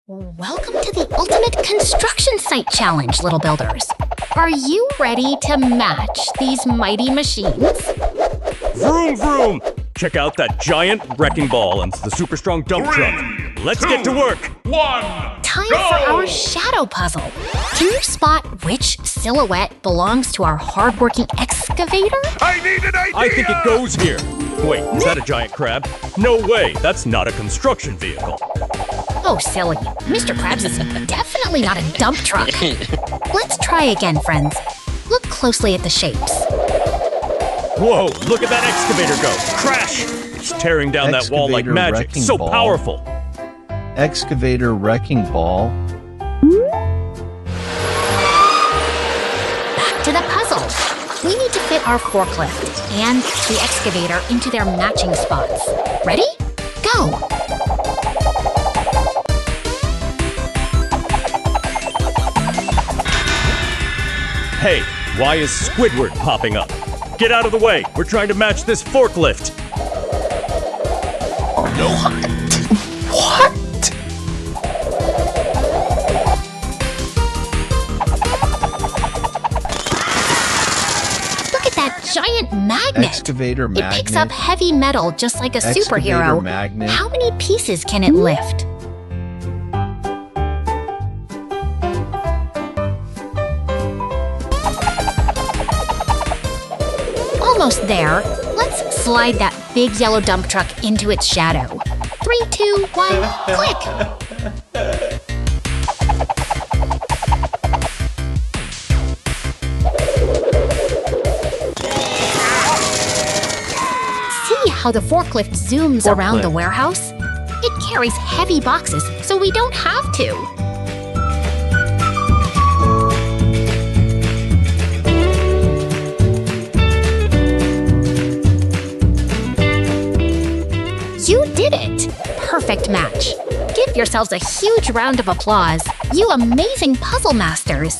Welcome to the Ultimate Construction Site Challenge, little builders. Are you ready to match these mighty machines? Vroom, vroom! Check out that giant wrecking ball and the super strong dump truck. Let's get to work! Time for our shadow puzzle. Can you spot which silhouette belongs to our hardworking excavator? I need an idea! I think it goes here. Wait, is that a giant crab? No way, that's not a construction vehicle. Oh, silly. Mr. Krabs is definitely not a dump truck. Let's try again, friends. Look closely at the shapes. Whoa, look at that excavator go! Crash! It's tearing down that wall like Excavator magic. wrecking So ball. powerful. Excavator wrecking ball. Back to the puzzle. We need to fit our forklift and the excavator into their matching spots. Ready? Go! Hey, why is Squidward popping up? Get out of the way! We're trying to match this forklift! What? Look at that giant magnet! Excavator magnet. It picks up heavy metal just like a Excavator superhero. magnet. How many pieces can it lift? Almost there. Let's slide that big yellow dump truck into its shadow. 3, 2, 1, click! See how the forklift zooms around the warehouse? It carries heavy boxes, so we don't have to. You did it! Perfect match. Give yourselves a huge round of applause, you amazing puzzle masters.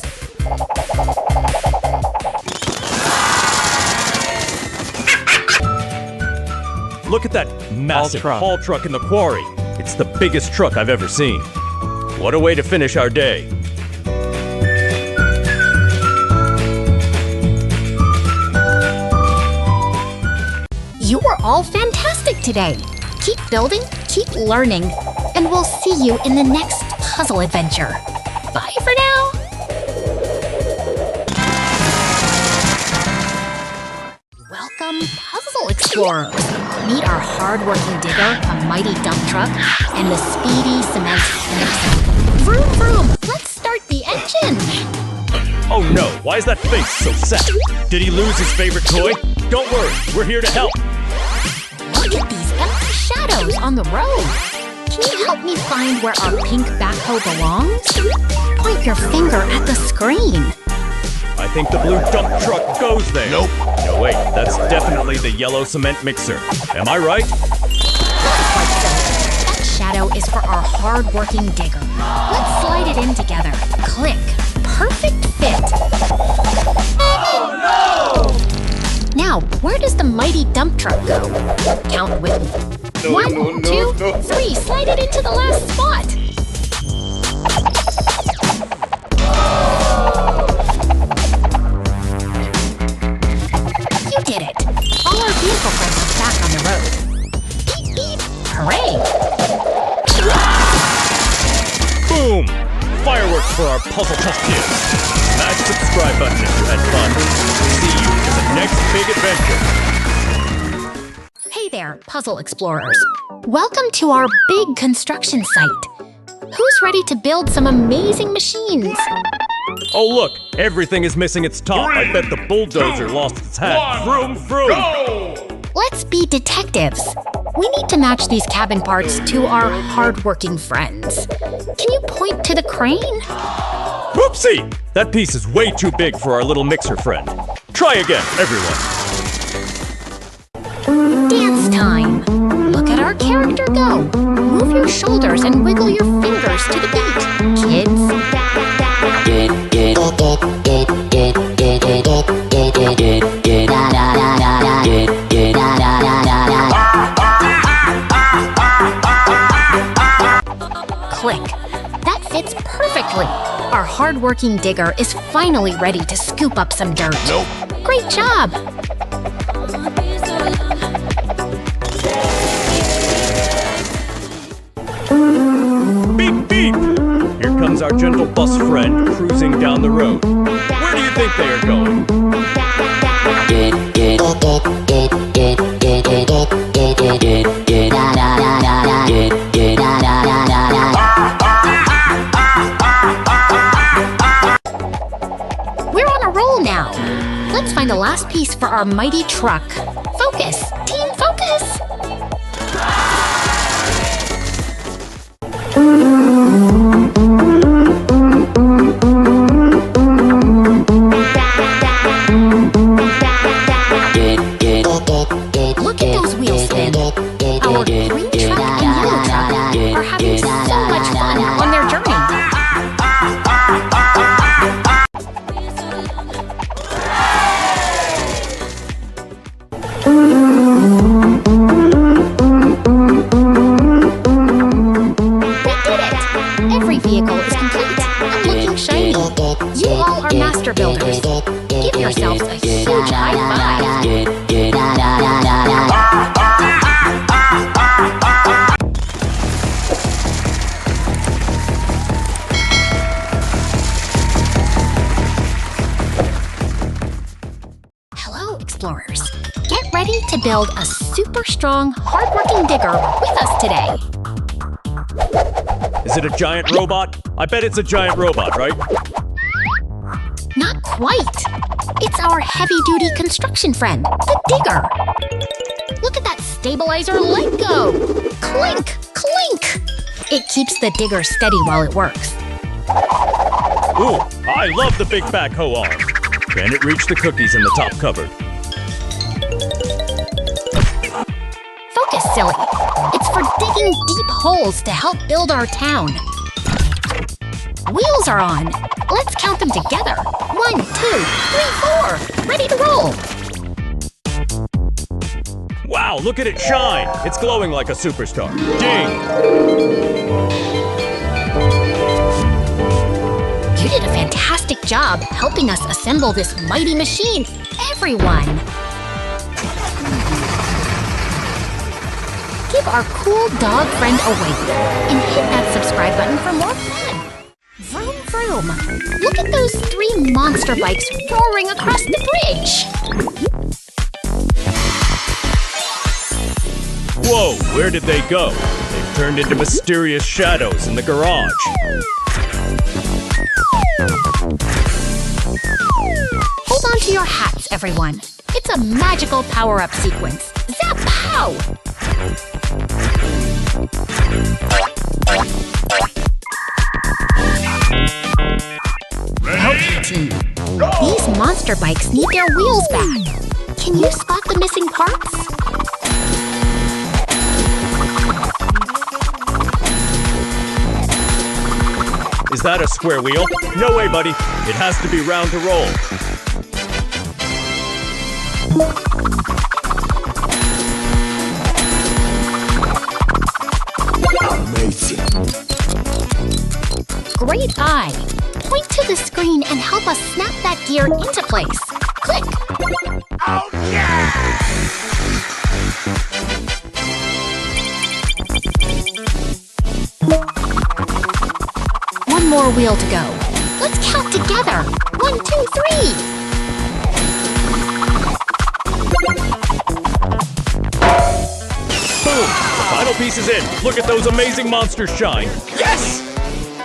Look at that massive haul truck in the quarry. It's the biggest truck I've ever seen. What a way to finish our day. You were all fantastic today. Keep building, keep learning, and we'll see you in the next puzzle adventure. Bye for now. Welcome, puzzle explorers. Meet our hard-working digger, a mighty dump truck, and the speedy cement mixer. Vroom, vroom. Let's start the engine. Oh no, why is that face so sad? Did he lose his favorite toy? Don't worry, we're here to help. Look at these empty shadows on the road. Can you help me find where our pink backhoe belongs? Point your finger at the screen. I think the blue dump truck goes there. Nope. No, wait, that's definitely the yellow cement mixer. Am I right? That shadow is for our hard-working digger. Let's slide it in together. Click. Perfect fit. Oh no! Now, where does the mighty dump truck go? Count with me. 1, 2, 3. Slide it into the last spot. You did it. All our vehicle friends are back on the road. Beep, beep. Hooray! Boom! Fireworks for our puzzle test kids. Smash the subscribe button if you had fun. See you in the next big adventure. Hey there, puzzle explorers. Welcome to our big construction site. Who's ready to build some amazing machines? Oh look, everything is missing its top. I bet the bulldozer lost its hat. Vroom, vroom! Let's be detectives. We need to match these cabin parts to our hardworking friends. Can you point to the crane? Whoopsie! That piece is way too big for our little mixer friend. Try again, everyone. Dance time. Look at our character go. Move your shoulders and wiggle your fingers to the beat, kids. Click. fits perfectly. Our hard-working digger is finally ready to scoop up some dirt. Nope. Great job! Beep, beep! Here comes our gentle bus friend cruising down the road. Where do you think they are going? We're on a roll now. Let's find the last piece for our mighty truck. Focus! Team focus! Look at those wheels spin. Our green truck and yellow truck are having so much fun on their journey. We did it! Every vehicle is complete and looking shiny. You all are master builders. Give yourselves a huge high five. Hello, explorers. Get ready to build a super strong, hardworking digger with us today. Is it a giant robot? I bet it's a giant robot, right? Not quite. It's our heavy-duty construction friend, the digger. Look at that stabilizer let go. Clink, clink. It keeps the digger steady while it works. Ooh, I love the big backhoe arm. Can it reach the cookies in the top cupboard? Focus, silly. It's for digging deep holes to help build our town. Wheels are on. Let's count them together. 1, 2, 3, 4. Ready to roll. Wow, look at it shine! It's glowing like a superstar. Ding! You did a fantastic job helping us assemble this mighty machine, everyone! Give our cool dog friend a wave and hit that subscribe button for more fun! Vroom vroom! Look at those 3 monster bikes roaring across the bridge! Whoa, where did they go? They've turned into mysterious shadows in the garage. Hold on to your hats, everyone. It's a magical power-up sequence. Zap pow! Okay, team. These monster bikes need their wheels back. Can you spot the missing parts? Is that a square wheel? No way, buddy. It has to be round to roll. Amazing. Great eye. Point to the screen and help us snap that gear into place. Click. Oh yeah! One more wheel to go. Let's count together. 1, 2, 3. Boom! The final piece is in. Look at those amazing monsters shine. Yes!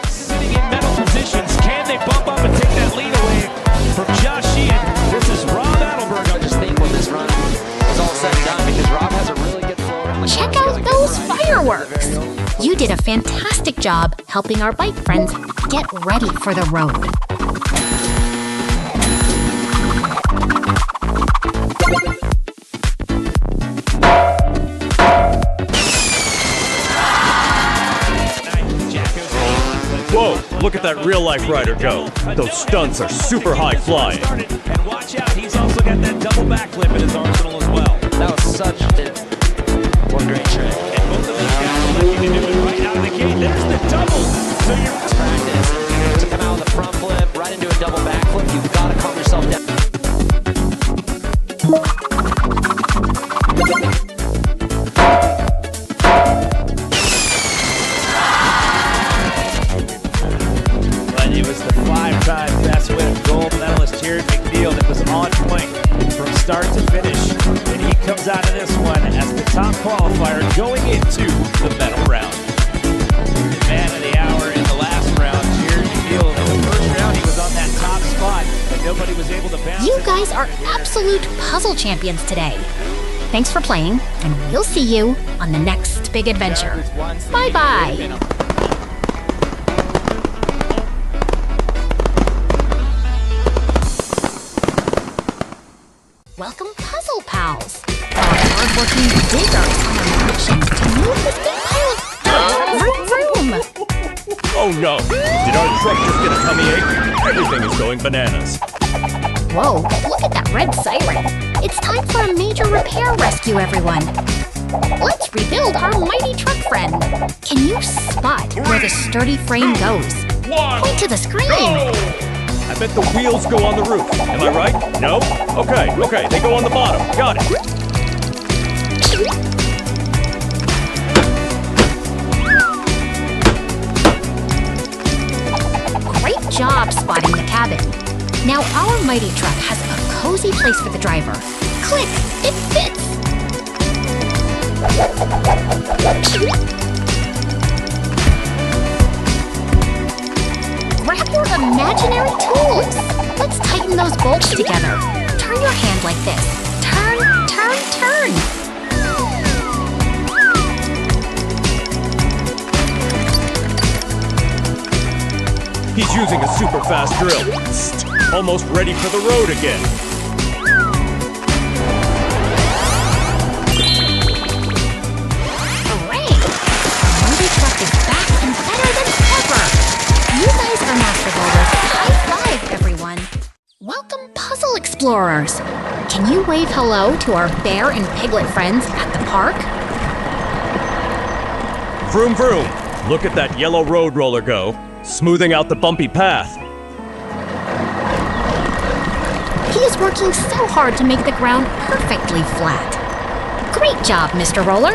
Sitting in metal positions, can they bump up and take that lead away from Josh Sheehan? This is Rob Adelberg. I just think when this run is all said and done, because Rob has a really good flow around the Check course. out those fireworks. You did a fantastic job helping our bike friends get ready for the road. Whoa, look at that real-life rider go. Those stunts are super high flying. And watch out, he's also got that double backflip in his arsenal as well. That was such one great trick. And both of these guys are looking to do it right out of the gate. There's the double. So you're qualifier going into the medal round. Man of the hour in the last round, Jeremy Neal. In the first round, he was on that top spot, but nobody was able to bounce. You guys are absolute puzzle champions today. Thanks for playing, and we'll see you on the next big adventure. Bye-bye. Welcome, Puzzle Pals. Our hard-working diggers on a mission to move this big pile of vroom. Oh no! Did our truck just get a tummy ache? Everything is going bananas. Whoa, look at that red siren. It's time for a major repair rescue, everyone. Let's rebuild our mighty truck friend. Can you spot where the sturdy frame goes? Point to the screen. I bet the wheels go on the roof. Am I right? No? Okay, they go on the bottom. Got it. Great job spotting the cabin. Now our mighty truck has a cozy place for the driver. Click! It fits! Grab your imaginary tools! Let's tighten those bolts together. Turn your hand like this. Turn, turn, turn! He's using a super fast drill. Almost ready for the road again. Hooray! Our mighty truck is back and better than ever! You guys are master builders. High five, everyone! Welcome, Puzzle Explorers! Can you wave hello to our bear and piglet friends at the park? Vroom vroom. Look at that yellow road roller go, smoothing out the bumpy path. He is working so hard to make the ground perfectly flat. Great job, Mr. Roller.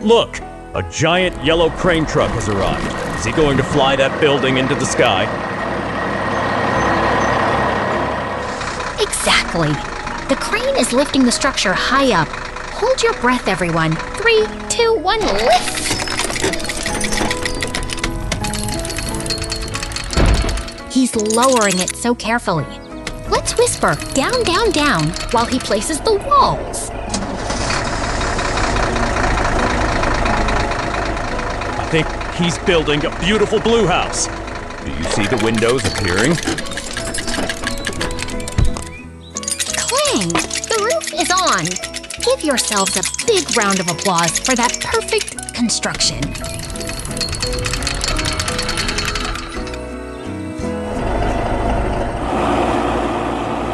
Look, a giant yellow crane truck has arrived. Is he going to fly that building into the sky? Exactly. The crane is lifting the structure high up. Hold your breath, everyone. 3, 2, 1, lift! He's lowering it so carefully. Let's whisper down, down, down while he places the walls. I think he's building a beautiful blue house. Do you see the windows appearing? Clang! The roof is on. Give yourselves a big round of applause for that perfect construction.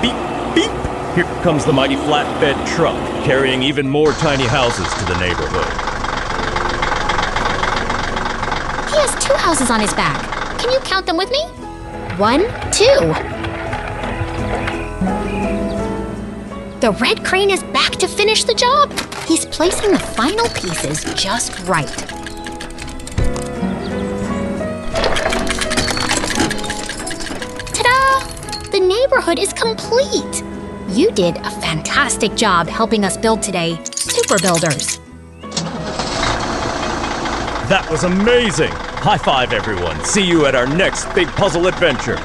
Beep, beep! Here comes the mighty flatbed truck, carrying even more tiny houses to the neighborhood. He has 2 houses on his back. Can you count them with me? 1, 2. The red crane is back to finish the job. He's placing the final pieces just right. Ta-da! The neighborhood is complete. You did a fantastic job helping us build today, Super Builders. That was amazing! High five, everyone. See you at our next big puzzle adventure.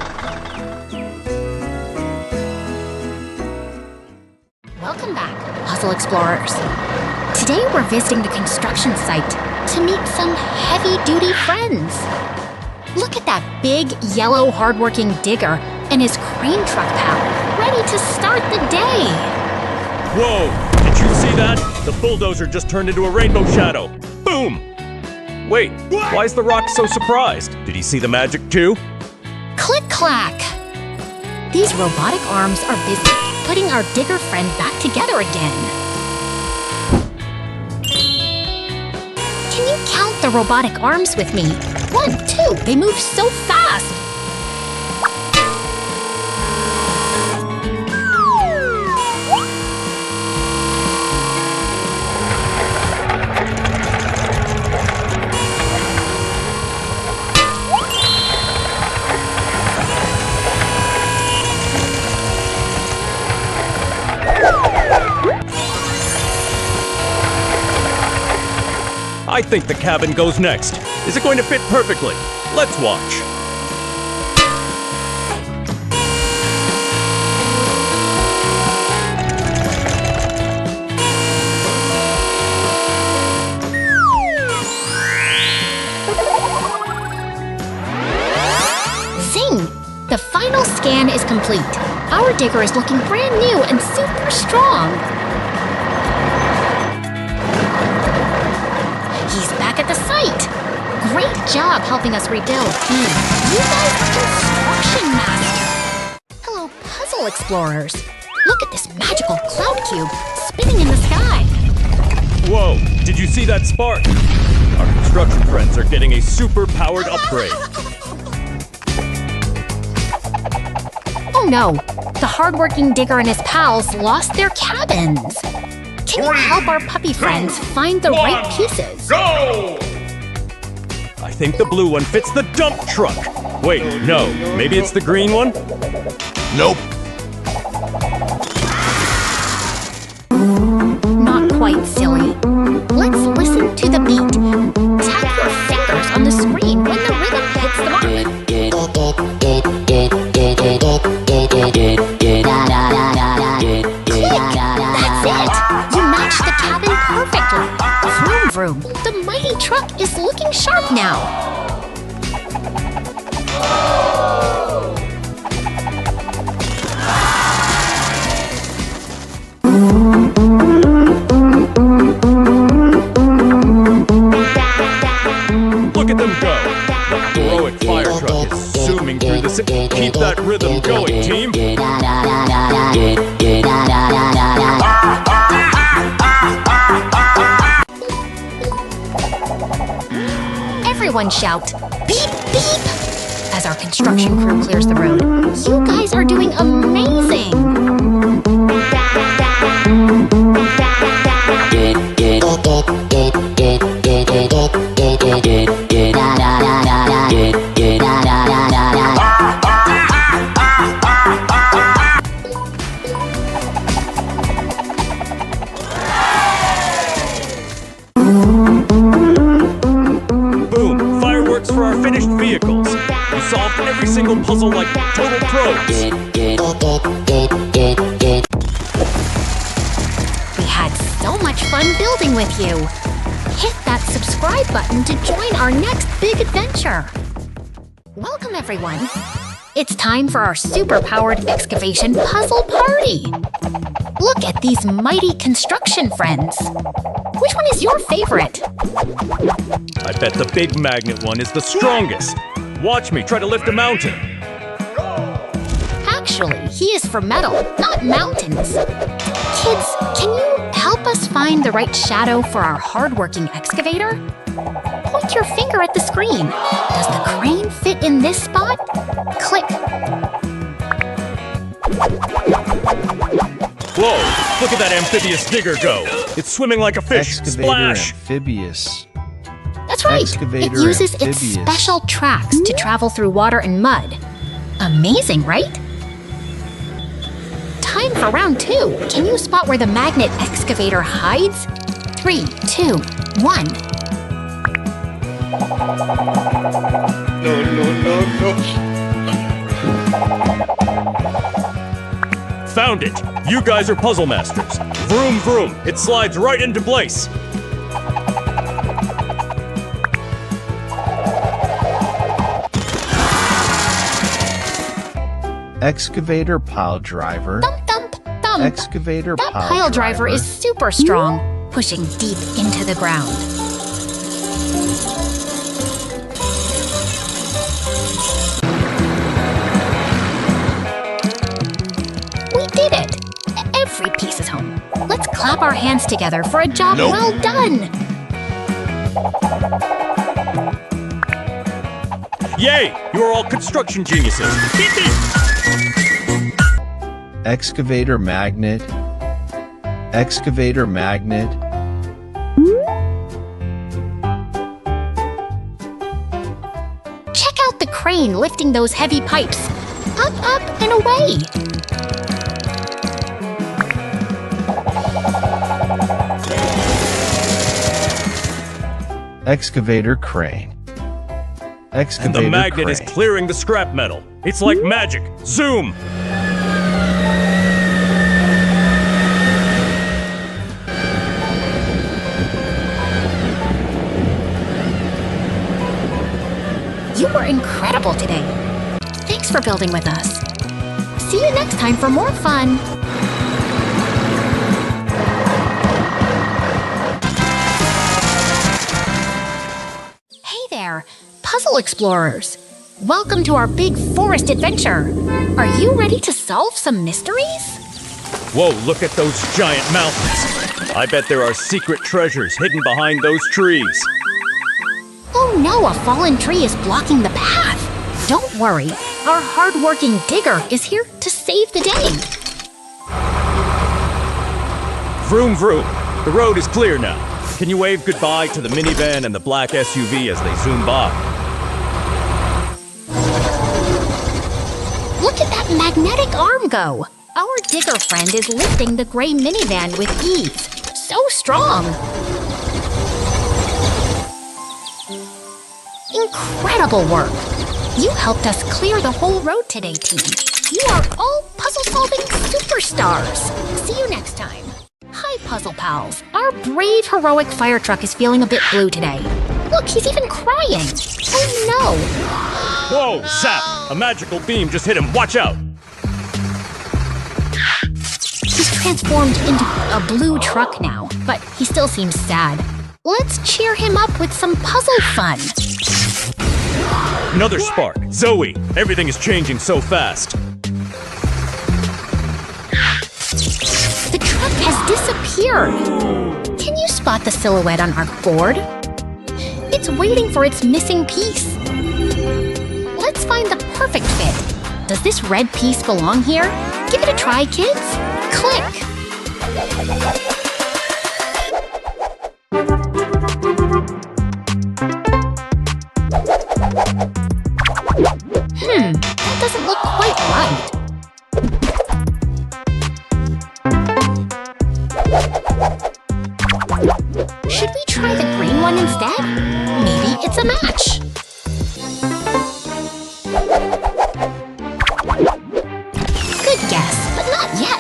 Welcome back, Puzzle Explorers. Today we're visiting the construction site to meet some heavy-duty friends. Look at that big, yellow, hardworking digger and his crane truck pal, ready to start the day. Whoa! Did you see that? The bulldozer just turned into a rainbow shadow. Boom! Wait, why is the rock so surprised? Did he see the magic too? Click-clack! These robotic arms are busy putting our digger friend back together again. Can you count the robotic arms with me? 1, 2, they move so fast! I think the cabin goes next. Is it going to fit perfectly? Let's watch. Zing! The final scan is complete. Our digger is looking brand new and super strong. He's back at the site. Great job helping us rebuild. You guys are construction masters. Hello, puzzle explorers. Look at this magical cloud cube spinning in the sky. Whoa, did you see that spark? Our construction friends are getting a super-powered upgrade. Oh no, the hardworking digger and his pals lost their cabins. Can you help our puppy friends find the right pieces? Go! I think the blue one fits the dump truck. Wait, no, maybe it's the green one? Nope. Not quite silly. Let's listen to the beat. Tap your fingers on the screen when the rhythm hits the mark. That's it! You matched the cabin perfectly. Vroom vroom. The mighty truck is looking sharp now. Look at them go! The heroic fire truck is zooming through the city. Keep that rhythm going, team! Everyone shout, beep, beep, as our construction crew clears the road. You guys are doing amazing! Boom! Fireworks for our finished vehicles. You solved every single puzzle like total pros. We had so much fun building with you. Hit that subscribe button to join our next big adventure. Welcome, everyone. It's time for our super-powered excavation puzzle party. Look at these mighty construction friends. Which one is your favorite? I bet the big magnet one is the strongest. Watch me try to lift a mountain. Actually, he is for metal, not mountains. Kids, can you help us find the right shadow for our hardworking excavator? Point your finger at the screen. Does the crane fit in this spot? Click. Whoa! Look at that amphibious digger go! It's swimming like a fish! Excavator Splash! amphibious. That's right. Excavator It uses its amphibious. special tracks to travel through water and mud. Amazing, right? Time for round 2. Can you spot where the magnet excavator hides? 3, 2, 1. Found it! You guys are puzzle masters. Vroom vroom! It slides right into place. Excavator pile driver. Thump, thump, thump. Excavator That pile driver is super strong, pushing deep into the ground. We did it! Every piece is home. Let's clap our hands together for a job Nope. well done! Yay! You are all construction geniuses. Beep beep! Excavator magnet. Excavator magnet. Check out the crane lifting those heavy pipes. Up, up, and away! Excavator crane. And Excavator the magnet crane. is clearing the scrap metal. It's like magic. Zoom! You were incredible today. Thanks for building with us. See you next time for more fun. Hey there, puzzle explorers. Welcome to our big forest adventure. Are you ready to solve some mysteries? Whoa, look at those giant mountains. I bet there are secret treasures hidden behind those trees. Oh no, a fallen tree is blocking the path. Don't worry, our hard-working digger is here to save the day. Vroom vroom. The road is clear now. Can you wave goodbye to the minivan and the black SUV as they zoom by? Look at that magnetic arm go. Our digger friend is lifting the gray minivan with ease. So strong. Incredible work. You helped us clear the whole road today, team. You are all puzzle-solving superstars. See you next time. Hi, Puzzle Pals. Our brave, heroic fire truck is feeling a bit blue today. Look, he's even crying. Oh no. Whoa, Zap! A magical beam just hit him. Watch out! He's transformed into a blue truck now, but he still seems sad. Let's cheer him up with some puzzle fun. Another spark. Zoe, everything is changing so fast. The truck has disappeared. Can you spot the silhouette on our board? It's waiting for its missing piece. Let's find the perfect fit. Does this red piece belong here? Give it a try, kids. Click. That doesn't look quite right. Should we try the green one instead? Maybe it's a match. Good guess, but not yet.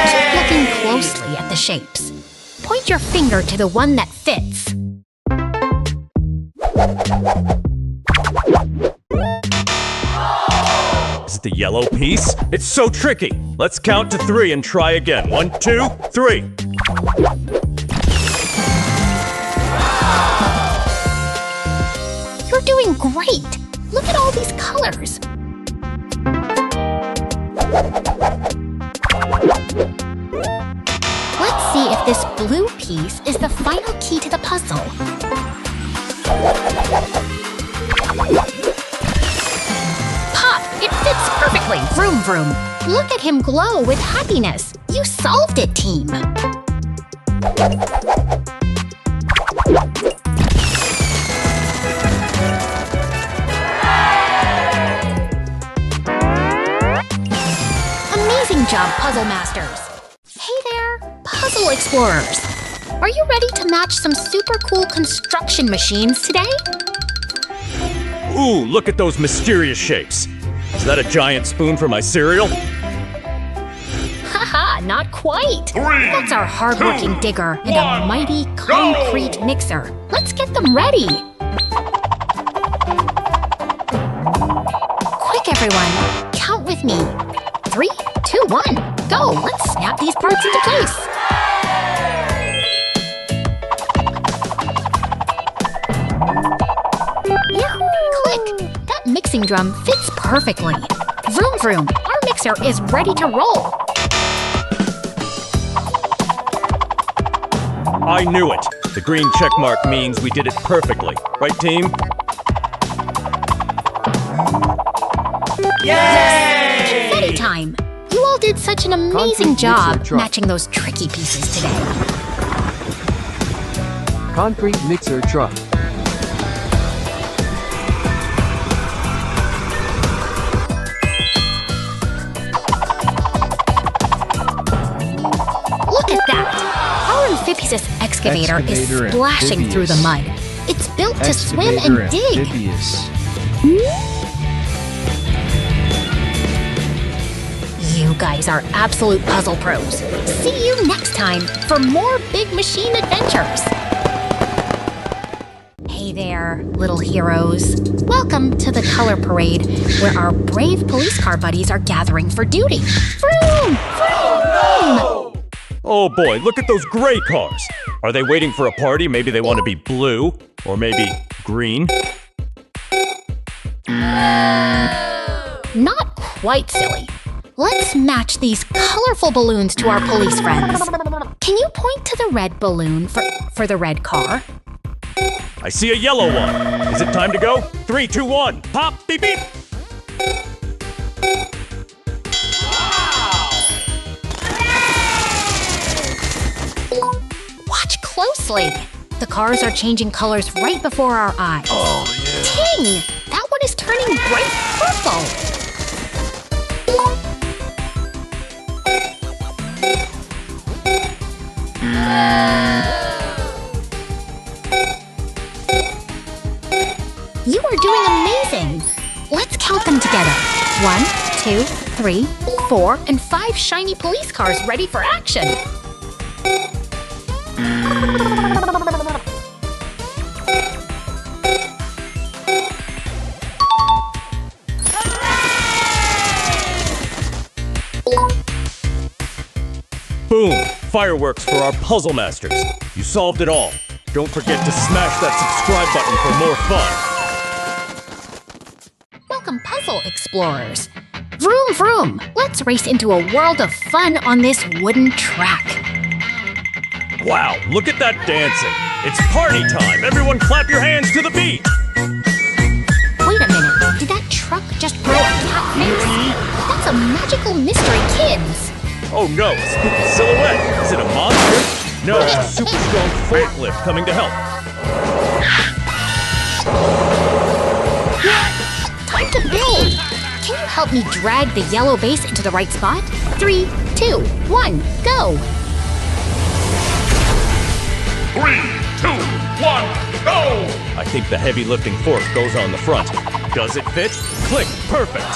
Keep looking closely at the shapes. Point your finger to the one that fits. Is it the yellow piece? It's so tricky. Let's count to 3 and try again. 1, 2, 3. You're doing great. Look at all these colors. Let's see if this blue piece is the final key to the puzzle. Pop! It fits perfectly! Vroom vroom! Look at him glow with happiness! You solved it, team! Amazing job, Puzzle Masters! Hey there, Puzzle Explorers! Are you ready to match some super cool construction machines today? Ooh, look at those mysterious shapes. Is that a giant spoon for my cereal? Haha, not quite! That's our hard-working digger and a mighty concrete mixer. Let's get them ready! Quick, everyone! Count with me. 3, 2, 1, go! Let's snap these parts into place! Click! That mixing drum fits perfectly. Vroom vroom! Our mixer is ready to roll. I knew it. The green check mark means we did it perfectly. Right, team? Confetti time! You all did such an amazing job matching those tricky pieces today. Concrete mixer truck. Look at that! Our amphibious excavator is Excavator splashing through the mud. It's built to swim Excavator and dig. amphibious. You guys are absolute puzzle pros. See you next time for more Big Machine adventures. Hey there, little heroes. Welcome to the Color Parade, where our brave police car buddies are gathering for duty. Vroom! Vroom! Oh boy, look at those gray cars. Are they waiting for a party? Maybe they want to be blue, or maybe green. Not quite silly. Let's match these colorful balloons to our police friends. Can you point to the red balloon for the red car? I see a yellow one. Is it time to go? 3, 2, 1. Pop, beep, beep. Watch closely. The cars are changing colors right before our eyes. Oh, yeah. Ting! That one is turning bright purple. You are doing amazing! Let's count them together. 1, 2, 3, 4, and 5 shiny police cars ready for action. Boom! Fireworks for our puzzle masters. You solved it all. Don't forget to smash that subscribe button for more fun. Welcome, puzzle explorers. Vroom, vroom. Let's race into a world of fun on this wooden track. Wow, look at that dancing. It's party time. Everyone clap your hands to the beat. Wait a minute. Did that truck just grow a cat face? That's a magical mystery, kids. Oh no, spooky silhouette. Is it a monster? No, it's a super strong forklift coming to help. Time to build. Can you help me drag the yellow base into the right spot? 3, 2, 1, go. 3, 2, 1, go! I think the heavy lifting fork goes on the front. Does it fit? Click, perfect.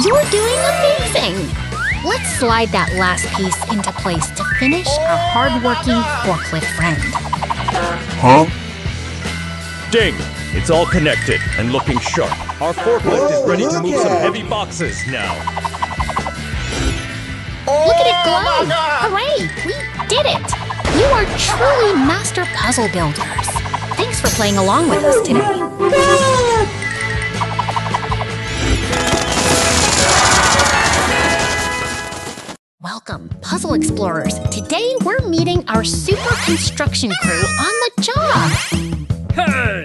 You're doing amazing! Let's slide that last piece into place to finish our hard-working forklift friend. Ding! It's all connected and looking sharp. Our forklift is ready to move some heavy boxes now. Look at it glow! Hooray! We did it! You are truly master puzzle builders. Thanks for playing along with us today. Welcome, puzzle explorers. Today we're meeting our super construction crew on the job. Hey!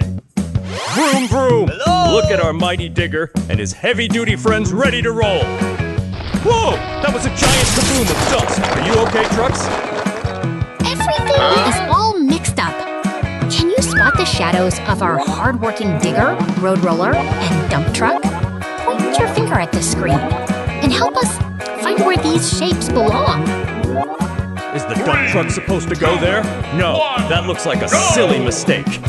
Vroom, vroom! Look at our mighty digger and his heavy-duty friends ready to roll. Whoa! That was a giant kaboom of dust. Are you okay, trucks? Everything is all mixed up. Can you spot the shadows of our hard-working digger, road roller, and dump truck? Point your finger at the screen and help us find where these shapes belong. Is the dump truck supposed to go there? No, that looks like a silly mistake.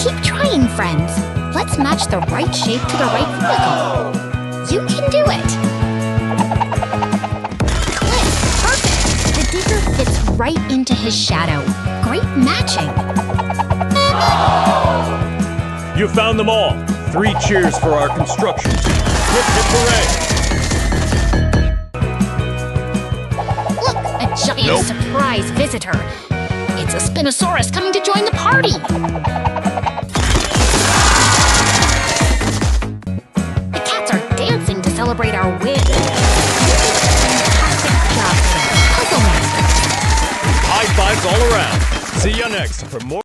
Keep trying, friends. Let's match the right shape to the right vehicle. You can do it. Click, perfect. The digger fits right into his shadow. Great matching. You found them all. 3 cheers for our construction team. Hip, hip, hooray! Look, a giant surprise visitor. It's a Spinosaurus coming to join the party. The cats are dancing to celebrate our win. Fantastic job, puzzle master. High fives all around. See ya next for more.